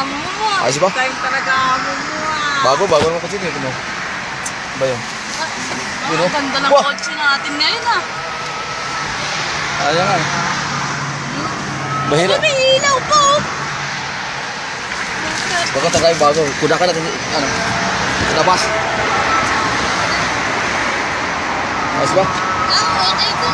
Amo mo. Ayos ba? Time talaga amo mo. Bago naman kotse nito mo. Ba yun? Ang ganda ng kotse natin ngayon ah. Ayan nga. Mahirap. May ilaw po. Baka tagay bago. Kuda ka natin, ano, labas. Ayos ba? Okay ko.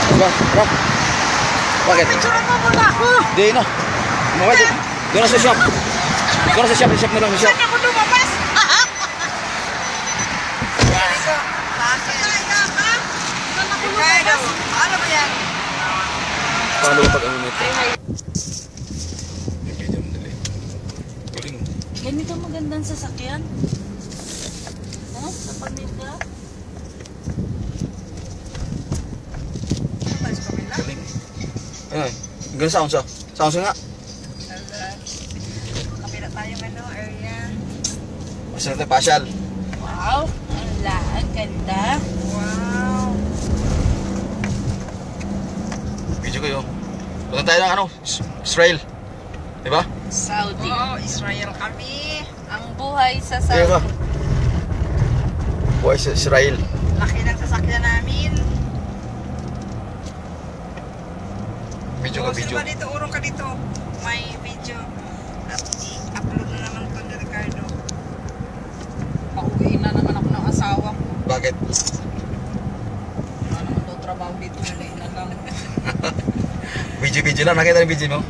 Ayos ba? Ano? Bakit? Picture mo muna ako. Di na. Mawag. Doon na sa shop. Doon na sa shop. Shop na lang sa shop. Saan ako lumabas? Ano ba yan? Paano ba pag ano nito? Ganito magandang sasakyan. Ha? Sa pamilya? Galing. Ayun. Ganun sound sa. Sound sa nga. Kapila tayong area. Masarap na pasyal. Wow! Ang ganda. Wow! Video ko yun. Punta tayo ng ano? Israel. Diba? Saudi. Oo, Israel kami. Ang buhay sa Saudi. Diba? Buhay sa Israel. Laki ng sasakyan namin. Video ka, video. Silva dito, urong ka dito. May video. At i-upload na naman ito ni Ricardo. Pauwiin na naman ako ng asawa ko. Bakit? Wala naman daw trabaho dito. Hindi na lang. Video lang. Nakita yung video mo?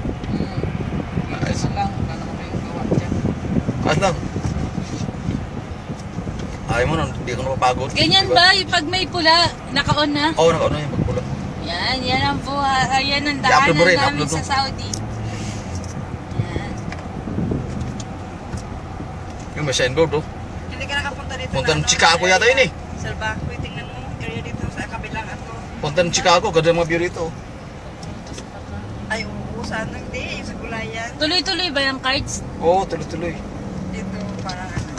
Nice. Wala naman kayong gawa dyan. Ayos lang. Ayaw mo nun, hindi ako napapagod. Ganyan diba? ba? Pag may pula, naka-on na? Oo, naka-on na yung pagpula. Yan ang buhay. Yan ang I-upload mo rin, daanan namin upload mo. sa Saudi. Yan. Yung may signboard, oh. Hindi ka nakapunta dito. Punta ng Chicago yata yun eh. Salva, tingnan mo. Area dito sa kabilang ato. Punta ng Chicago, ganda mga view rito. Ay, oo. Sana hindi. Yung sa gulayan. Tuloy-tuloy ba yung cards? Oo, tuloy-tuloy. Dito, parang ano.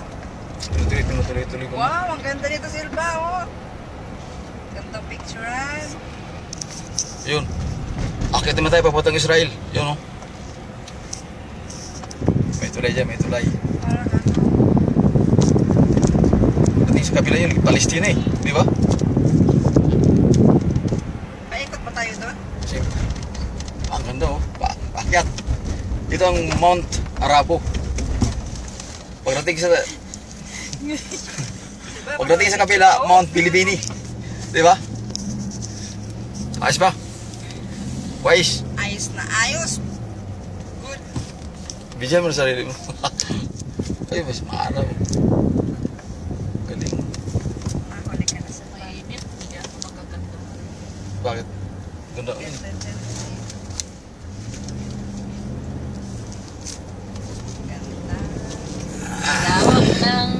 Tuloy-tuloy. Wow, ang ganda dito, Silva, oh. Ganda picturean. Yun. Akit naman tayo papuntang Israel. Yun, oh. May tulay dyan, may tulay. Parang ano. Pati sa kabila yun, Palestina eh. Di ba? Paikot pa tayo doon? Siyempre. Ang ganda, oh. Paakyat. Dito ang Mount Arabo. Pagdating sa kabila, Mount Pilibini. Di ba? Ayos ba? Wais. Ayos na ayos. Good. Bigyan mo na sarili mo. Ay, mas maaraw. Galing. Mahuli ka na sa mainit. Hindi ako magaganda. Bakit? Ganda. Ganda dyan. Ganda. Lawak ng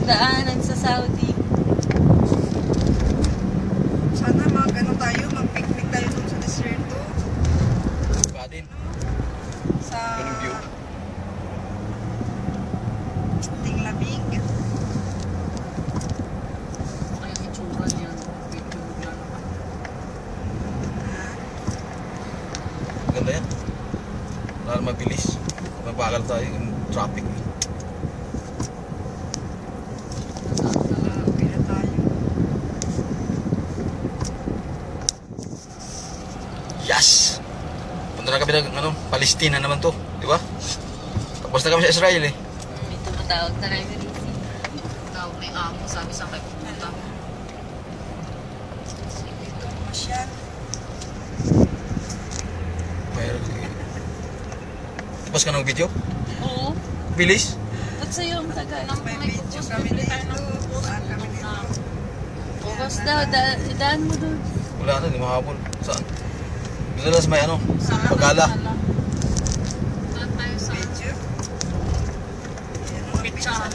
daanan sa Saudi. Sana mag-ano tayo, mag-picnic tayo dun sa desierto. Ba din. Sa Ganun view. Tinglabing. Ay, ang itsura niyan. Bigla naman. Ganda yan. Wala na mabilis. Mabagal tayo yung traffic. Pila tayo. Yes! Punta na kami ng ano, Palestina naman to. Di ba? Tapos na kami sa Israel eh. May tumatawag na rin rin. Tawag na yung amo, sabi sa kayo pupunta. Dito masyal. Mayroon. Tapos ka ng video? Oo. Bilis? Ba't sa'yo ang tagal? May video kami dito. Saan kami dito? Bukas daw, daan mo doon. Wala na, hindi mahabol. Saan? Doon na sa may ano, Pagala. Saan tayo sa Medyo. pitsahan?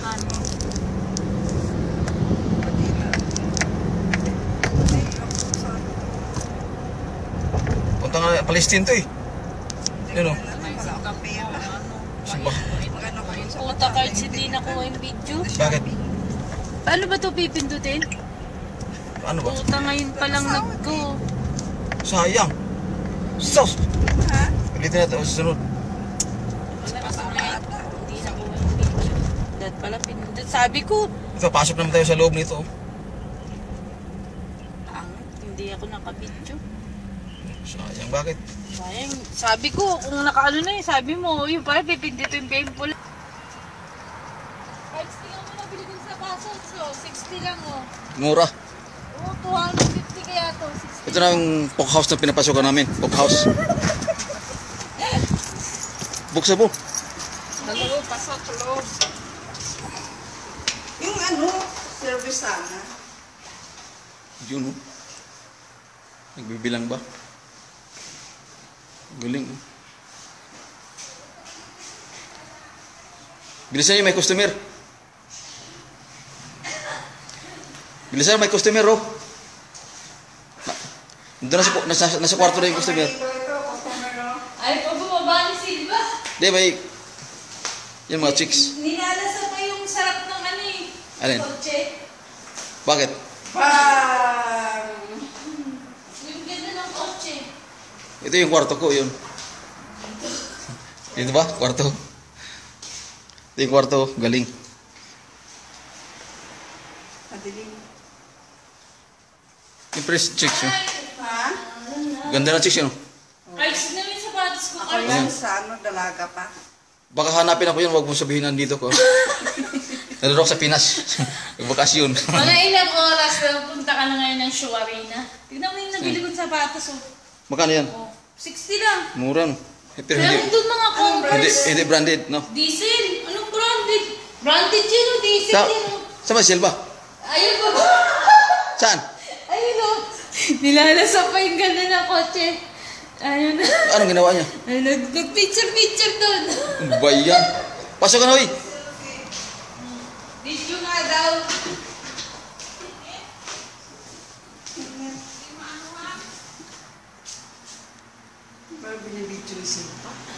Punta nga Palestine to eh. Yun o. May isang kape. Simba. Puta cards hindi nakuha yung video. Bakit? Paano ba to pipindutin? Ano ba? Puta ngayon pa lang nag-go. Sayang. Sus! Ha? Ulitin natin. Susunod. Hindi nakuha yung video. Dahil pala pinindut. Sabi ko, Ito, pasok naman tayo sa loob nito. hindi ako nakabidyo. Sayang. Bakit? Sayang. Sabi ko, kung nakaano na sabi mo, yung pala pipindutin pa yung pula. Cards tingnan mo nabili ko sa paso. So, 60 lang oh. Mura. Oo, 250 kaya to. 60. Ito na yung poke house na pinapasokan namin. Poke house. Buksan mo. Dalawa, pasok, loob. Yung ano, service sana. Yun, oh. Nagbibilang ba? Galing, oh. Bilisan niyo, may customer. Bilisan niyo, may customer, oh. Doon nasa kwarto na yung customer. Ay, pa bumaba ni Silva. Di, may... Yan mga chicks. Ninalasa pa yung sarap ng ano eh. Alin? Kotse. Bakit? Bang! Yung ganda ng kotse. Ito yung kwarto ko, yun. Dito ba? Kwarto. Ito yung kwarto, galing. Madilim. Yung press chicks, yun. Ha? Ganda ng chicks, yun. Ay, sino yung sapatos ko? Ako yan sa ano, dalaga pa. Baka hanapin ako yun, wag mong sabihin nandito ko. Narurok sa Pinas. Bakasyon. Mga ilang oras na punta ka na ngayon ng show arena. Tignan mo yung nabili kong sapatos oh. Magkano yan? Oh, 60 lang. Mura, no? Pero Meron hindi, doon mga Converse. hindi branded, no? Diesel. Anong branded? Branded yun oh, diesel Sa, yun oh. sa Silva? Ayun pa. Saan? Ayun oh. Nilalasa pa yung ganda ng kotse. Ayun na. Anong ginawa niya? Nag-picture doon. Ano ba yan? Pasok ka na, hoy! Video nga daw. Pero binibidyo ni Silva.